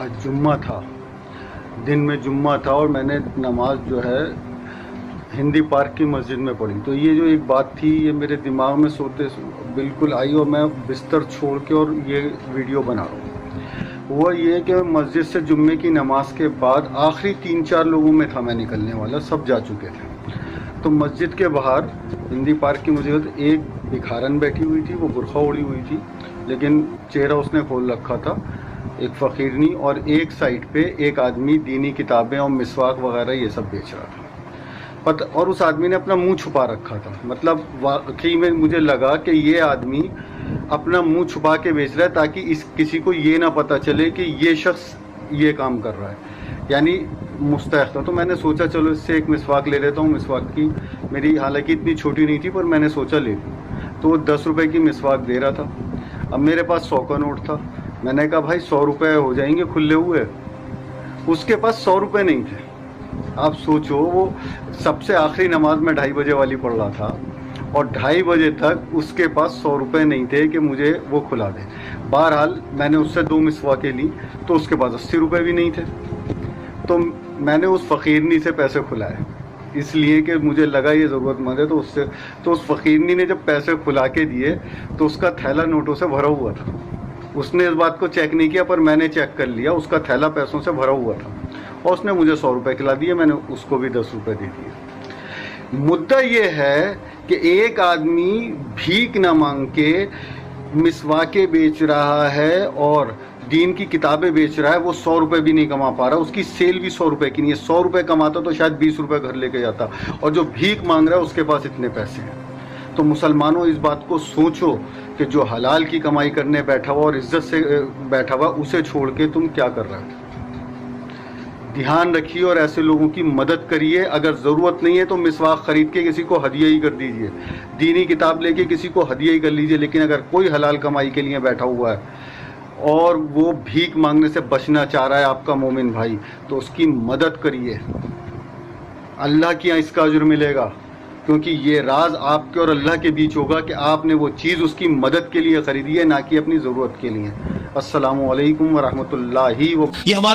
آج جمعہ تھا، دن میں جمعہ تھا، اور میں نے نماز جو ہے ہندی پارک کی مسجد میں پڑھی. تو یہ جو ایک بات تھی یہ میرے دماغ میں سوتے بالکل آئی، اور میں بستر چھوڑ کے اور یہ ویڈیو بنا رہا ہوں. وہ یہ کہ مسجد سے جمعے کی نماز کے بعد آخری 3-4 لوگوں میں تھا میں نکلنے والا، سب جا چکے تھے. تو مسجد کے باہر ہندی پارک کی مسجد ایک بکھارن بیٹھی ہوئی تھی، وہ برقع اوڑھی ہوئی تھی لیکن چہرہ اس نے کھول رکھا تھا، ایک فقیرنی، اور ایک سائڈ پہ ایک آدمی دینی کتابیں اور مسواک وغیرہ یہ سب بیچ رہا تھا. اور اس آدمی نے اپنا منہ چھپا رکھا تھا. مطلب واقعی میں مجھے لگا کہ یہ آدمی اپنا منہ چھپا کے بیچ رہا ہے تاکہ کسی کو یہ نہ پتہ چلے کہ یہ شخص یہ کام کر رہا ہے، یعنی مستحق تھا. تو میں نے سوچا چلو اس سے ایک مسواک لے لیتا ہوں. مسواک کی میری حالانکہ اتنی چھوٹی نہیں تھی، پر میں نے سوچا لے لوں. تو وہ 10 روپے کی مسواک دے رہا تھا. اب میرے پاس 100 کا نوٹ تھا. میں نے کہا بھائی 100 روپے ہو جائیں گے کھلے ہوئے. اس کے پاس 100 روپے نہیں تھے. آپ سوچو، وہ سب سے آخری نماز میں 2:30 بجے والی پڑھ رہا تھا، اور 2:30 بجے تک اس کے پاس 100 روپے نہیں تھے کہ مجھے وہ کھلا دے. بہرحال میں نے اس سے 2 مسواکیں لی تو اس کے پاس 80 روپے بھی نہیں تھے. تو میں نے اس فقیرنی سے پیسے کھلائے، اس لیے کہ مجھے لگا یہ ضرورت مند ہے. تو اس فقیرنی نے جب پیسے کھلا کے دیے تو اس کا تھیلا نوٹوں سے بھرا ہوا تھا. اس نے اس بات کو چیک نہیں کیا، پر میں نے چیک کر لیا، اس کا تھیلا پیسوں سے بھرا ہوا تھا. اور اس نے مجھے 100 روپے کھلا دیے، میں نے اس کو بھی 10 روپے دے دیے. مدعا یہ ہے کہ ایک آدمی بھیک نہ مانگ کے مسواکیں بیچ رہا ہے اور دین کی کتابیں بیچ رہا ہے، وہ 100 روپے بھی نہیں کما پا رہا. اس کی سیل بھی 100 روپے کی نہیں ہے. 100 روپے کماتا تو شاید 20 روپے گھر لے کے جاتا، اور جو بھیک مانگ رہا ہے اس کے پاس اتنے پیسے ہیں. تو مسلمانوں اس بات کو سوچو کہ جو حلال کی کمائی کرنے بیٹھا ہوا اور عزت سے بیٹھا ہوا، اسے چھوڑ کے تم کیا کر رہے ہو. دھیان رکھیے اور ایسے لوگوں کی مدد کریے. اگر ضرورت نہیں ہے تو مسواک خرید کے کسی کو ہدیہ ہی کر دیجیے، دینی کتاب لے کے کسی کو ہدیہ ہی کر لیجیے. لیکن اگر کوئی حلال کمائی کے لیے بیٹھا ہوا ہے اور وہ بھیک مانگنے سے بچنا چاہ رہا ہے آپ کا مومن بھائی، تو اس کی مدد کریے. اللہ کے یہاں اس کا اجر ملے گا، کیونکہ یہ راز آپ کے اور اللہ کے بیچ ہوگا کہ آپ نے وہ چیز اس کی مدد کے لیے خریدی ہے، نہ کہ اپنی ضرورت کے لیے. السلام علیکم ورحمۃ اللہ یہ ہمارا